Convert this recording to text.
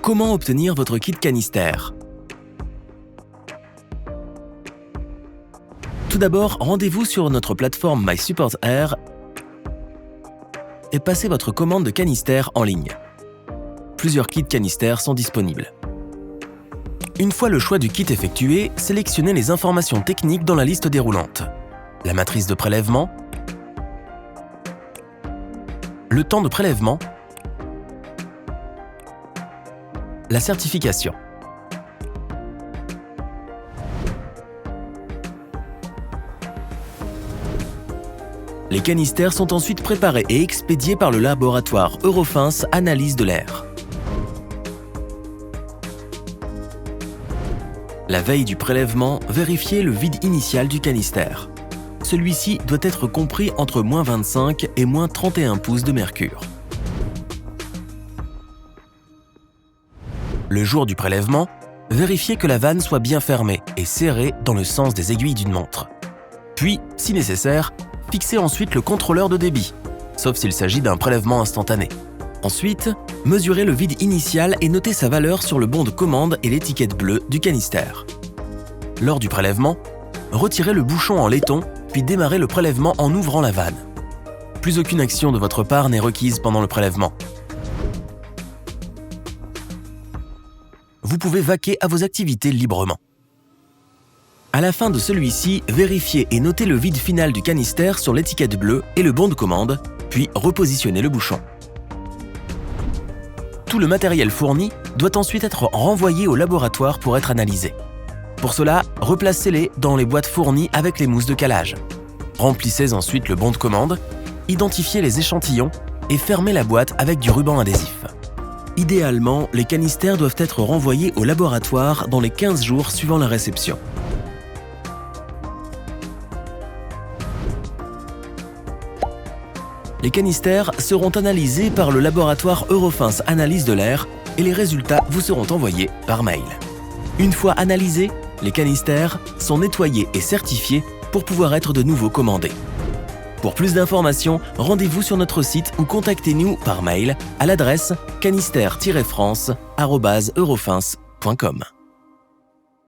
Comment obtenir votre kit canister? Tout d'abord, rendez-vous sur notre plateforme MySupportAir et passez votre commande de canister en ligne. Plusieurs kits canister sont disponibles. Une fois le choix du kit effectué, sélectionnez les informations techniques dans la liste déroulante. La matrice de prélèvement, le temps de prélèvement, la certification. Les canisters sont ensuite préparés et expédiés par le laboratoire Eurofins Analyse de l'air. La veille du prélèvement, vérifiez le vide initial du canister. Celui-ci doit être compris entre -25 et -31 pouces de mercure. Le jour du prélèvement, vérifiez que la vanne soit bien fermée et serrée dans le sens des aiguilles d'une montre. Puis, si nécessaire, fixez ensuite le contrôleur de débit, sauf s'il s'agit d'un prélèvement instantané. Ensuite, mesurez le vide initial et notez sa valeur sur le bon de commande et l'étiquette bleue du canister. Lors du prélèvement, retirez le bouchon en laiton, puis démarrez le prélèvement en ouvrant la vanne. Plus aucune action de votre part n'est requise pendant le prélèvement. Vous pouvez vaquer à vos activités librement. À la fin de celui-ci, vérifiez et notez le vide final du canister sur l'étiquette bleue et le bon de commande, puis repositionnez le bouchon. Tout le matériel fourni doit ensuite être renvoyé au laboratoire pour être analysé. Pour cela, replacez-les dans les boîtes fournies avec les mousses de calage. Remplissez ensuite le bon de commande, identifiez les échantillons et fermez la boîte avec du ruban adhésif. Idéalement, les canisters doivent être renvoyés au laboratoire dans les 15 jours suivant la réception. Les canisters seront analysés par le laboratoire Eurofins Analyse de l'air et les résultats vous seront envoyés par mail. Une fois analysés, les canisters sont nettoyés et certifiés pour pouvoir être de nouveau commandés. Pour plus d'informations, rendez-vous sur notre site ou contactez-nous par mail à l'adresse canister-france@eurofins.com.